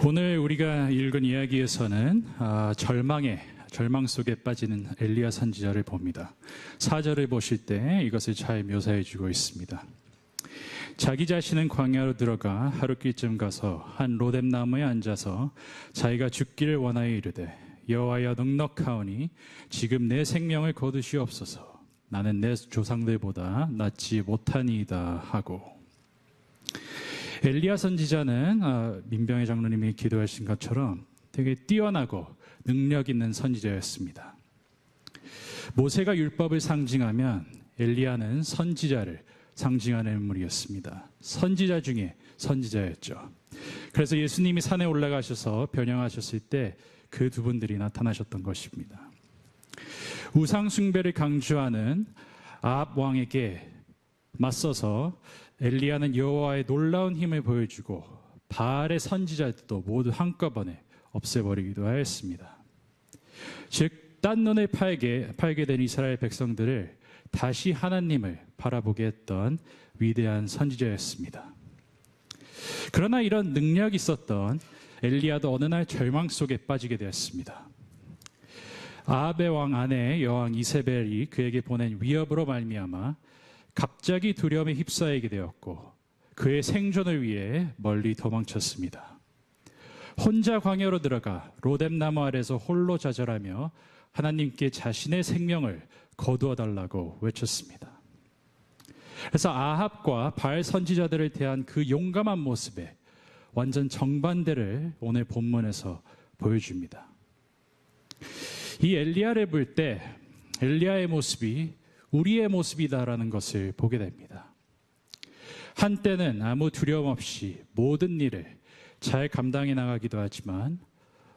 오늘 우리가 읽은 이야기에서는 절망 속에 빠지는 엘리야 선지자를 봅니다. 4절을 보실 때 이것을 잘 묘사해 주고 있습니다. 자기 자신은 광야로 들어가 하룻길쯤 가서 한 로뎀나무에 앉아서 자기가 죽기를 원하여 이르되 여호와여 넉넉하오니 지금 내 생명을 거두시옵소서. 나는 내 조상들보다 낫지 못하니이다 하고. 엘리야 선지자는 민병희 장로님이 기도하신 것처럼 되게 뛰어나고 능력 있는 선지자였습니다. 모세가 율법을 상징하면 엘리야는 선지자를 상징하는 인물이었습니다. 선지자 중에 선지자였죠. 그래서 예수님이 산에 올라가셔서 변형하셨을 때 그 두 분들이 나타나셨던 것입니다. 우상 숭배를 강조하는 아합 왕에게 맞서서 엘리야는 여호와의 놀라운 힘을 보여주고 바알의 선지자들도 모두 한꺼번에 없애버리기도 하였습니다. 즉 딴 눈을 팔게 된 이스라엘 백성들을 다시 하나님을 바라보게 했던 위대한 선지자였습니다. 그러나 이런 능력이 있었던 엘리야도 어느 날 절망 속에 빠지게 되었습니다. 아합의 왕 아내 여왕 이세벨이 그에게 보낸 위협으로 말미암아 갑자기 두려움에 휩싸이게 되었고 그의 생존을 위해 멀리 도망쳤습니다. 혼자 광야로 들어가 로뎀나무 아래서 홀로 좌절하며 하나님께 자신의 생명을 거두어 달라고 외쳤습니다. 그래서 아합과 바알 선지자들을 대한 그 용감한 모습에 완전 정반대를 오늘 본문에서 보여줍니다. 이 엘리야를 볼 때 엘리야의 모습이 우리의 모습이다라는 것을 보게 됩니다. 한때는 아무 두려움 없이 모든 일을 잘 감당해 나가기도 하지만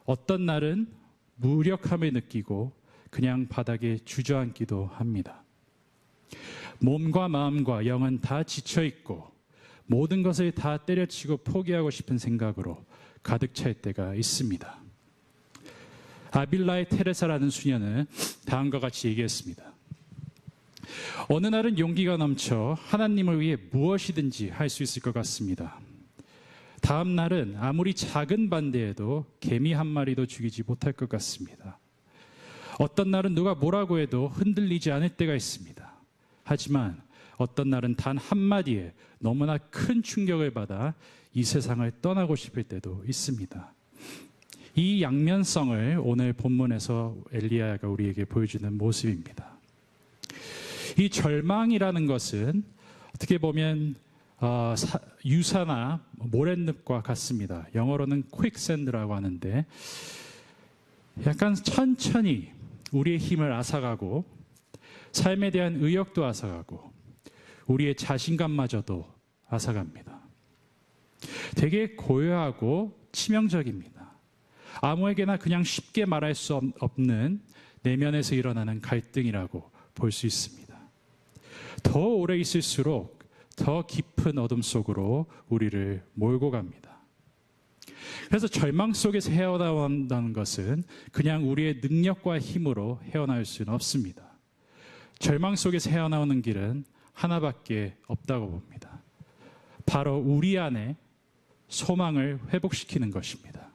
어떤 날은 무력함을 느끼고 그냥 바닥에 주저앉기도 합니다. 몸과 마음과 영은 다 지쳐있고 모든 것을 다 때려치고 포기하고 싶은 생각으로 가득 찰 때가 있습니다. 아빌라의 테레사라는 수녀는 다음과 같이 얘기했습니다. 어느 날은 용기가 넘쳐 하나님을 위해 무엇이든지 할 수 있을 것 같습니다. 다음 날은 아무리 작은 반대에도 개미 한 마리도 죽이지 못할 것 같습니다. 어떤 날은 누가 뭐라고 해도 흔들리지 않을 때가 있습니다. 하지만 어떤 날은 단 한마디에 너무나 큰 충격을 받아 이 세상을 떠나고 싶을 때도 있습니다. 이 양면성을 오늘 본문에서 엘리야가 우리에게 보여주는 모습입니다. 이 절망이라는 것은 어떻게 보면 유사나 모랫늪과 같습니다. 영어로는 quicksand라고 하는데 약간 천천히 우리의 힘을 앗아가고 삶에 대한 의욕도 앗아가고 우리의 자신감마저도 앗아갑니다. 되게 고요하고 치명적입니다. 아무에게나 그냥 쉽게 말할 수 없는 내면에서 일어나는 갈등이라고 볼 수 있습니다. 더 오래 있을수록 더 깊은 어둠 속으로 우리를 몰고 갑니다. 그래서 절망 속에서 헤어나온다는 것은 그냥 우리의 능력과 힘으로 헤어나올 수는 없습니다. 절망 속에서 헤어나오는 길은 하나밖에 없다고 봅니다. 바로 우리 안에 소망을 회복시키는 것입니다.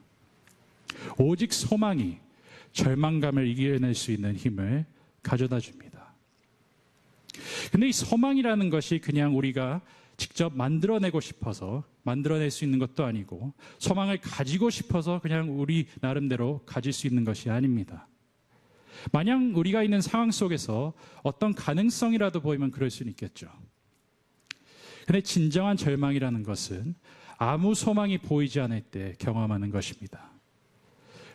오직 소망이 절망감을 이겨낼 수 있는 힘을 가져다 줍니다. 근데 이 소망이라는 것이 그냥 우리가 직접 만들어내고 싶어서 만들어낼 수 있는 것도 아니고 소망을 가지고 싶어서 그냥 우리 나름대로 가질 수 있는 것이 아닙니다. 마냥 우리가 있는 상황 속에서 어떤 가능성이라도 보이면 그럴 수는 있겠죠. 근데 진정한 절망이라는 것은 아무 소망이 보이지 않을 때 경험하는 것입니다.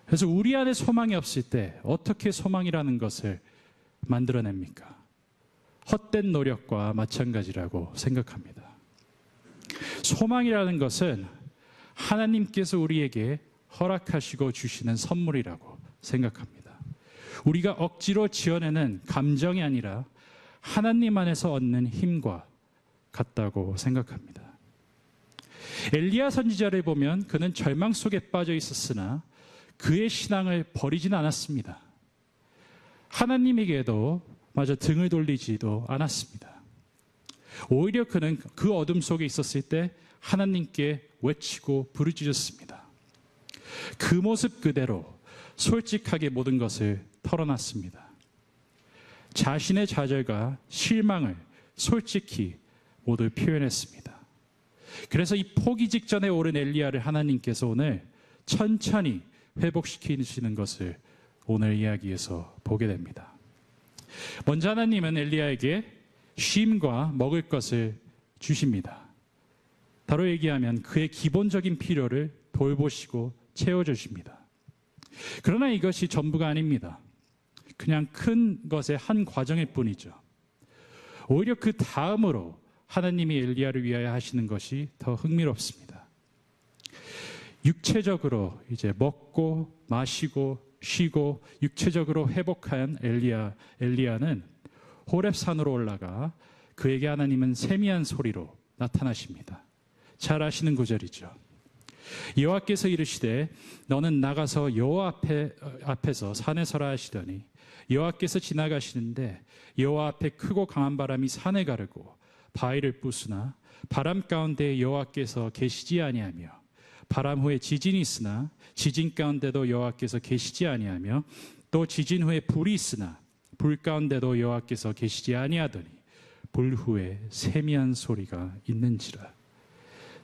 그래서 우리 안에 소망이 없을 때 어떻게 소망이라는 것을 만들어냅니까? 헛된 노력과 마찬가지라고 생각합니다. 소망이라는 것은 하나님께서 우리에게 허락하시고 주시는 선물이라고 생각합니다. 우리가 억지로 지어내는 감정이 아니라 하나님 안에서 얻는 힘과 같다고 생각합니다. 엘리야 선지자를 보면 그는 절망 속에 빠져 있었으나 그의 신앙을 버리지는 않았습니다. 하나님에게도 마저 등을 돌리지도 않았습니다. 오히려 그는 그 어둠 속에 있었을 때 하나님께 외치고 부르짖었습니다. 그 모습 그대로 솔직하게 모든 것을 털어놨습니다. 자신의 좌절과 실망을 솔직히 모두 표현했습니다. 그래서 이 포기 직전에 오른 엘리야를 하나님께서 오늘 천천히 회복시키시는 것을 오늘 이야기에서 보게 됩니다. 먼저 하나님은 엘리야에게 쉼과 먹을 것을 주십니다. 다로 얘기하면 그의 기본적인 필요를 돌보시고 채워주십니다. 그러나 이것이 전부가 아닙니다. 그냥 큰 것의 한 과정일 뿐이죠. 오히려 그 다음으로 하나님이 엘리야를 위하여 하시는 것이 더 흥미롭습니다. 육체적으로 이제 먹고 마시고 쉬고 육체적으로 회복한 엘리야는 호렙산으로 올라가 그에게 하나님은 세미한 소리로 나타나십니다. 잘 아시는 구절이죠. 여호와께서 이르시되 너는 나가서 여호와 앞에서 산에 서라 하시더니 여호와께서 지나가시는데 여호와 앞에 크고 강한 바람이 산을 가르고 바위를 부수나 바람 가운데 여호와께서 계시지 아니하며 바람 후에 지진이 있으나 지진 가운데도 여호와께서 계시지 아니하며 또 지진 후에 불이 있으나 불 가운데도 여호와께서 계시지 아니하더니 불 후에 세미한 소리가 있는지라.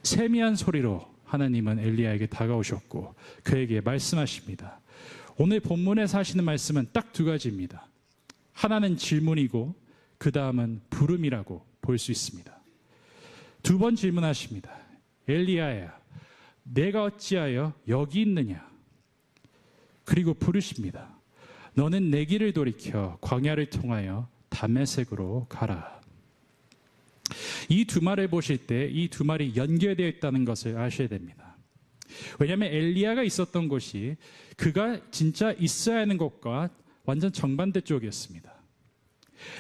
세미한 소리로 하나님은 엘리야에게 다가오셨고 그에게 말씀하십니다. 오늘 본문에서 하시는 말씀은 딱 두 가지입니다. 하나는 질문이고 그 다음은 부름이라고 볼 수 있습니다. 두 번 질문하십니다. 엘리야야, 내가 어찌하여 여기 있느냐? 그리고 부르십니다. 너는 내 길을 돌이켜 광야를 통하여 다메섹으로 가라. 이 두 말을 보실 때 이 두 말이 연결되어 있다는 것을 아셔야 됩니다. 왜냐하면 엘리야가 있었던 곳이 그가 진짜 있어야 하는 곳과 완전 정반대 쪽이었습니다.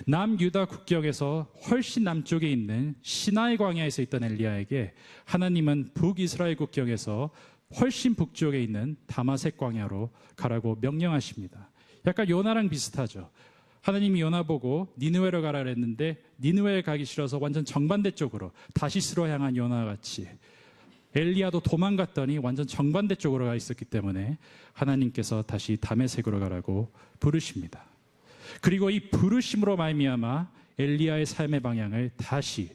남유다 국경에서 훨씬 남쪽에 있는 시나이 광야에서 있던 엘리야에게 하나님은 북이스라엘 국경에서 훨씬 북쪽에 있는 다마섹 광야로 가라고 명령하십니다. 약간 요나랑 비슷하죠. 하나님이 요나 보고 니느웨로 가라 그랬는데 니느웨에 가기 싫어서 완전 정반대 쪽으로 다시스로 향한 요나 같이 엘리야도 도망갔더니 완전 정반대 쪽으로 가 있었기 때문에 하나님께서 다시 다메섹으로 가라고 부르십니다. 그리고 이 부르심으로 말미암아 엘리야의 삶의 방향을 다시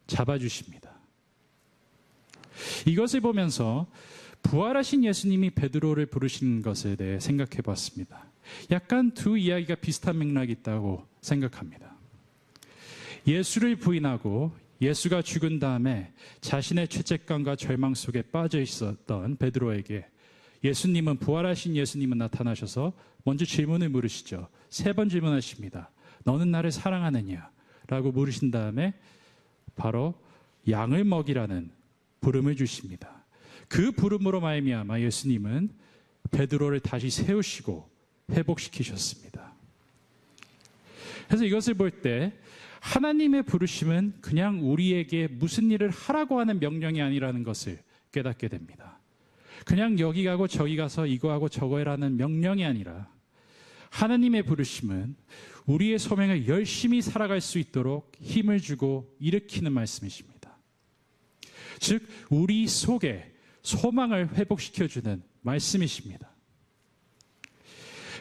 잡아주십니다. 이것을 보면서 부활하신 예수님이 베드로를 부르신 것에 대해 생각해 봤습니다. 약간 두 이야기가 비슷한 맥락이 있다고 생각합니다. 예수를 부인하고 예수가 죽은 다음에 자신의 죄책감과 절망 속에 빠져 있었던 베드로에게 예수님은 부활하신 예수님은 나타나셔서 먼저 질문을 물으시죠. 세 번 질문하십니다. 너는 나를 사랑하느냐? 라고 물으신 다음에 바로 양을 먹이라는 부름을 주십니다. 그 부름으로 말미암아 예수님은 베드로를 다시 세우시고 회복시키셨습니다. 그래서 이것을 볼 때 하나님의 부르심은 그냥 우리에게 무슨 일을 하라고 하는 명령이 아니라는 것을 깨닫게 됩니다. 그냥 여기 가고 저기 가서 이거 하고 저거 해라는 명령이 아니라 하나님의 부르심은 우리의 소명을 열심히 살아갈 수 있도록 힘을 주고 일으키는 말씀이십니다. 즉 우리 속에 소망을 회복시켜주는 말씀이십니다.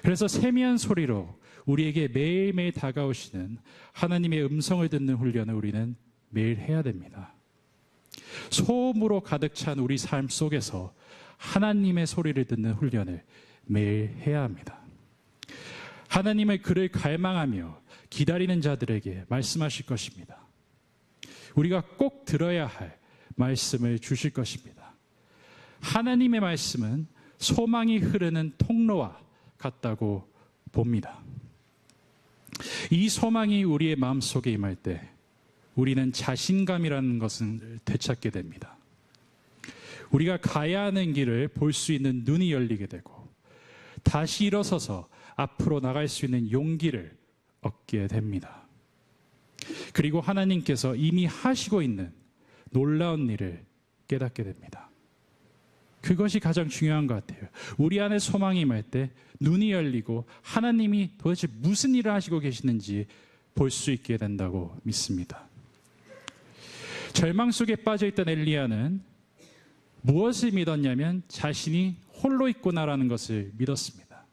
그래서 세미한 소리로 우리에게 매일매일 다가오시는 하나님의 음성을 듣는 훈련을 우리는 매일 해야 됩니다. 소음으로 가득 찬 우리 삶 속에서 하나님의 소리를 듣는 훈련을 매일 해야 합니다. 하나님의 글을 갈망하며 기다리는 자들에게 말씀하실 것입니다. 우리가 꼭 들어야 할 말씀을 주실 것입니다. 하나님의 말씀은 소망이 흐르는 통로와 같다고 봅니다. 이 소망이 우리의 마음속에 임할 때 우리는 자신감이라는 것을 되찾게 됩니다. 우리가 가야 하는 길을 볼 수 있는 눈이 열리게 되고 다시 일어서서 앞으로 나갈 수 있는 용기를 얻게 됩니다. 그리고 하나님께서 이미 하시고 있는 놀라운 일을 깨닫게 됩니다. 그것이 가장 중요한 것 같아요. 우리 안에 소망이 임할 때 눈이 열리고 하나님이 도대체 무슨 일을 하시고 계시는지 볼 수 있게 된다고 믿습니다. 절망 속에 빠져있던 엘리야는 무엇을 믿었냐면 자신이 홀로 있구나라는 것을 믿었습니다.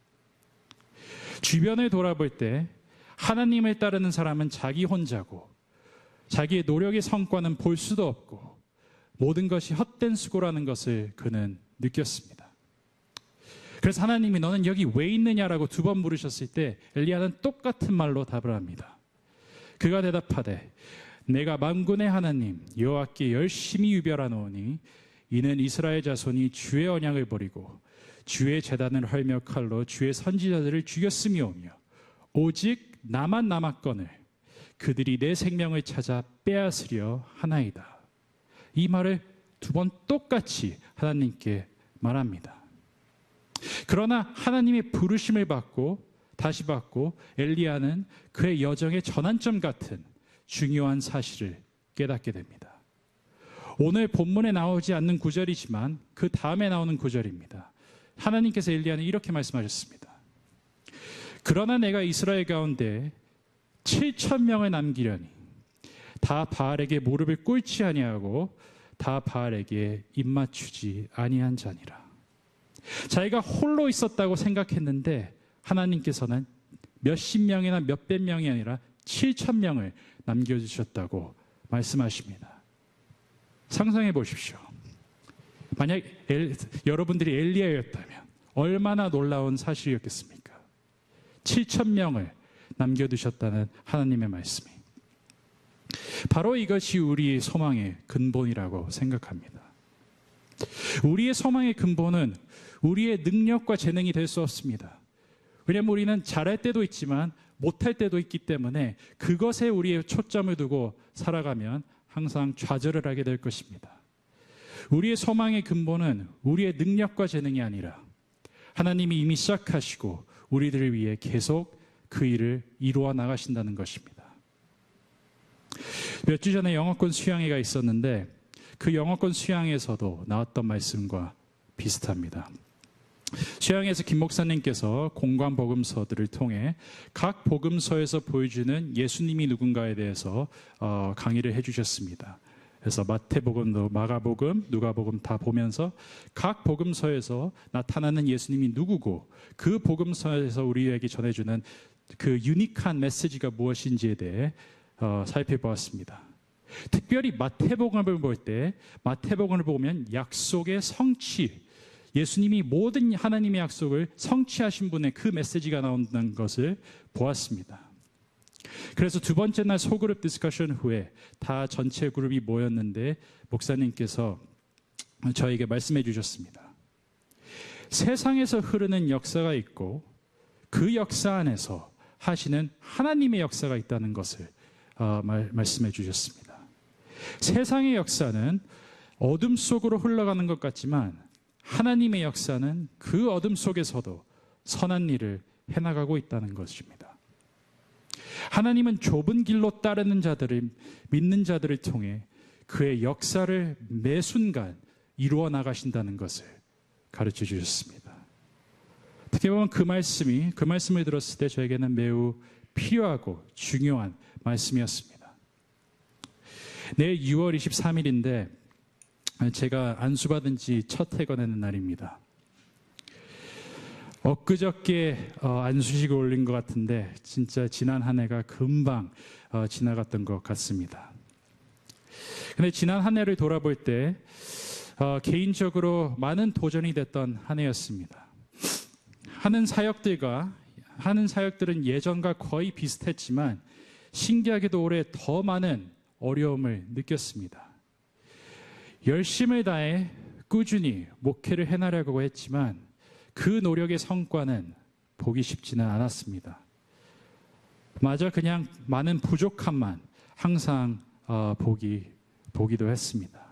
주변을 돌아볼 때 하나님을 따르는 사람은 자기 혼자고 자기의 노력의 성과는 볼 수도 없고 모든 것이 헛된 수고라는 것을 그는 느꼈습니다. 그래서 하나님이 너는 여기 왜 있느냐라고 2번 물으셨을 때 엘리야는 똑같은 말로 답을 합니다. 그가 대답하되 내가 만군의 하나님 여호와께 열심히 유별하노니 이는 이스라엘 자손이 주의 언약을 버리고 주의 제단을 헐며 칼로 주의 선지자들을 죽였음이오며 오직 나만 남았거늘 그들이 내 생명을 찾아 빼앗으려 하나이다. 이 말을 2번 똑같이 하나님께 말합니다. 그러나 하나님의 부르심을 받고 다시 받고 엘리야는 그의 여정의 전환점 같은 중요한 사실을 깨닫게 됩니다. 오늘 본문에 나오지 않는 구절이지만 그 다음에 나오는 구절입니다. 하나님께서 엘리야는 이렇게 말씀하셨습니다. 그러나 내가 이스라엘 가운데 7,000명을 남기려니 다 바알에게 무릎을 꿇지 아니하고 다 바알에게 입맞추지 아니한 자니라. 자기가 홀로 있었다고 생각했는데 하나님께서는 몇십 명이나 몇백 명이 아니라 7,000명을 남겨주셨다고 말씀하십니다. 상상해 보십시오. 만약 여러분들이 엘리야였다면 얼마나 놀라운 사실이었겠습니까? 7,000명을 남겨두셨다는 하나님의 말씀이. 바로 이것이 우리의 소망의 근본이라고 생각합니다. 우리의 소망의 근본은 우리의 능력과 재능이 될 수 없습니다. 왜냐하면 우리는 잘할 때도 있지만 못할 때도 있기 때문에 그것에 우리의 초점을 두고 살아가면 항상 좌절을 하게 될 것입니다. 우리의 소망의 근본은 우리의 능력과 재능이 아니라 하나님이 이미 시작하시고 우리들을 위해 계속 그 일을 이루어 나가신다는 것입니다. 몇 주 전에 영어권 수양회가 있었는데 그 영어권 수양에서도 나왔던 말씀과 비슷합니다. 수양에서 김 목사님께서 공관 복음서들을 통해 각 복음서에서 보여주는 예수님이 누군가에 대해서 강의를 해주셨습니다. 그래서 마태복음, 마가복음, 누가복음 다 보면서 각 복음서에서 나타나는 예수님이 누구고 그 복음서에서 우리에게 전해주는 그 유니크한 메시지가 무엇인지에 대해 살펴보았습니다. 특별히 마태복음을 볼 때 마태복음을 보면 약속의 성취, 예수님이 모든 하나님의 약속을 성취하신 분의 그 메시지가 나온다는 것을 보았습니다. 그래서 2번째 날 소그룹 디스커션 후에 다 전체 그룹이 모였는데 목사님께서 저에게 말씀해 주셨습니다. 세상에서 흐르는 역사가 있고 그 역사 안에서 하시는 하나님의 역사가 있다는 것을 말씀해 주셨습니다. 세상의 역사는 어둠 속으로 흘러가는 것 같지만 하나님의 역사는 그 어둠 속에서도 선한 일을 해나가고 있다는 것입니다. 하나님은 좁은 길로 따르는 자들을, 믿는 자들을 통해 그의 역사를 매 순간 이루어 나가신다는 것을 가르쳐 주셨습니다. 어떻게 보면 그 말씀을 들었을 때 저에게는 매우 필요하고 중요한 말씀이었습니다. 내일 6월 23일인데 제가 안수받은 지 첫 퇴근하는 날입니다. 엊그저께 안수식을 올린 것 같은데 진짜 지난 한 해가 금방 지나갔던 것 같습니다. 근데 지난 한 해를 돌아볼 때 개인적으로 많은 도전이 됐던 한 해였습니다. 하는 사역들은 예전과 거의 비슷했지만 신기하게도 올해 더 많은 어려움을 느꼈습니다. 열심을 다해 꾸준히 목회를 해나가려고 했지만 그 노력의 성과는 보기 쉽지는 않았습니다. 마저 그냥 많은 부족함만 항상 보기도 했습니다.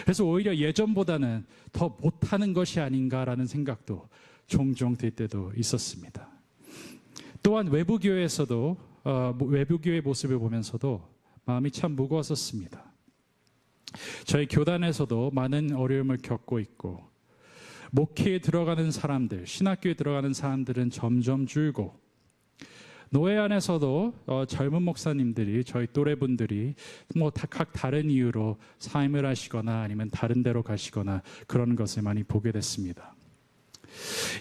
그래서 오히려 예전보다는 더 못하는 것이 아닌가라는 생각도 종종 들 때도 있었습니다. 또한 외부교회에서도 외부교회 모습을 보면서도 마음이 참 무거웠었습니다. 저희 교단에서도 많은 어려움을 겪고 있고 목회에 들어가는 사람들, 신학교에 들어가는 사람들은 점점 줄고 노회 안에서도 젊은 목사님들이 저희 또래분들이 각 다른 이유로 사임을 하시거나 아니면 다른 데로 가시거나 그런 것을 많이 보게 됐습니다.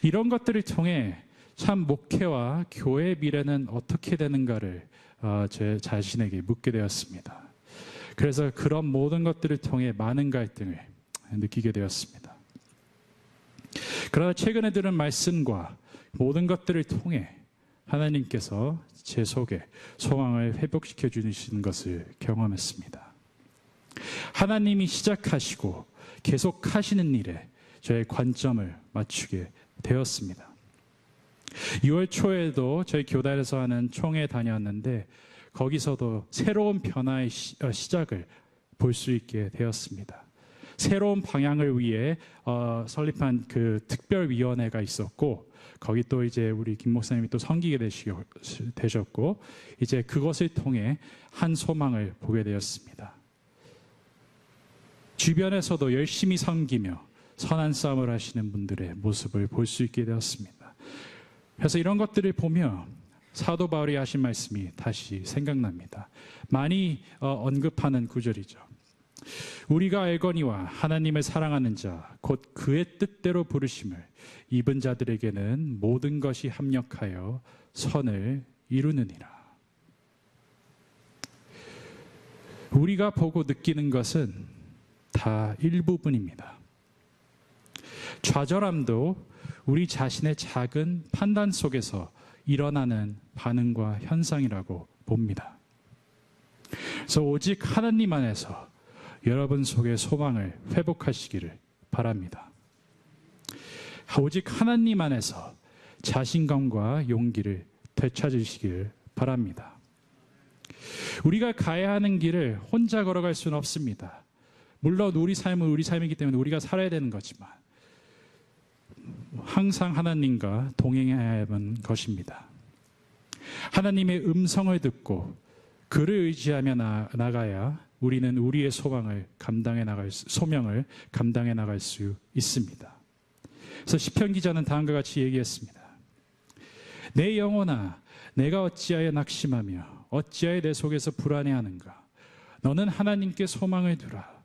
이런 것들을 통해 참 목회와 교회의 미래는 어떻게 되는가를 제 자신에게 묻게 되었습니다. 그래서 그런 모든 것들을 통해 많은 갈등을 느끼게 되었습니다. 그러나 최근에 들은 말씀과 모든 것들을 통해 하나님께서 제 속에 소망을 회복시켜 주시는 것을 경험했습니다. 하나님이 시작하시고 계속 하시는 일에 저의 관점을 맞추게 되었습니다. 6월 초에도 저희 교단에서 하는 총회 다녀왔는데 거기서도 새로운 변화의 시작을 볼 수 있게 되었습니다. 새로운 방향을 위해 설립한 그 특별위원회가 있었고 거기 또 이제 우리 김 목사님이 또 섬기게 되셨고 이제 그것을 통해 한 소망을 보게 되었습니다. 주변에서도 열심히 섬기며 선한 싸움을 하시는 분들의 모습을 볼 수 있게 되었습니다. 그래서 이런 것들을 보며 사도 바울이 하신 말씀이 다시 생각납니다. 많이 언급하는 구절이죠. 우리가 알거니와 하나님을 사랑하는 자 곧 그의 뜻대로 부르심을 입은 자들에게는 모든 것이 합력하여 선을 이루느니라. 우리가 보고 느끼는 것은 다 일부분입니다. 좌절함도 우리 자신의 작은 판단 속에서 일어나는 반응과 현상이라고 봅니다. 그래서 오직 하나님 안에서 여러분 속의 소망을 회복하시기를 바랍니다. 오직 하나님 안에서 자신감과 용기를 되찾으시기를 바랍니다. 우리가 가야 하는 길을 혼자 걸어갈 수는 없습니다. 물론 우리 삶은 우리 삶이기 때문에 우리가 살아야 되는 거지만 항상 하나님과 동행해야 하는 것입니다. 하나님의 음성을 듣고 그를 의지하며 나가야 우리는 우리의 소명을 감당해 나갈 수 있습니다. 그래서 시편 기자는 다음과 같이 얘기했습니다. 내 영혼아, 내가 어찌하여 낙심하며 어찌하여 내 속에서 불안해하는가? 너는 하나님께 소망을 두라.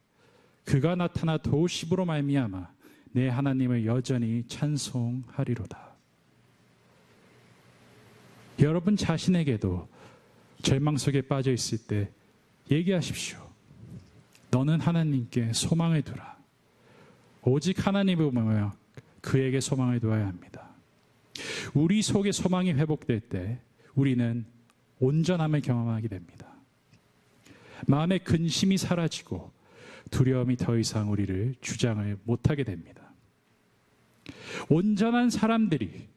그가 나타나 도우심으로 말미암아 내 하나님을 여전히 찬송하리로다. 여러분 자신에게도 절망 속에 빠져 있을 때 얘기하십시오. 너는 하나님께 소망을 두라. 오직 하나님을 보며 그에게 소망을 두어야 합니다. 우리 속에 소망이 회복될 때 우리는 온전함을 경험하게 됩니다. 마음의 근심이 사라지고 두려움이 더 이상 우리를 주장을 못하게 됩니다. 온전한 사람들이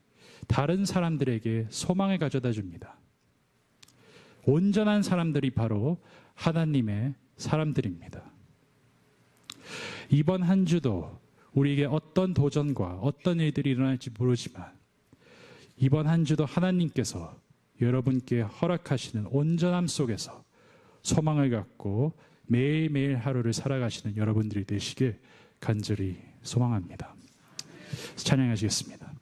다른 사람들에게 소망을 가져다 줍니다. 온전한 사람들이 바로 하나님의 사람들입니다. 이번 한 주도 우리에게 어떤 도전과 어떤 일들이 일어날지 모르지만 이번 한 주도 하나님께서 여러분께 허락하시는 온전함 속에서 소망을 갖고 매일매일 하루를 살아가시는 여러분들이 되시길 간절히 소망합니다. 찬양하시겠습니다.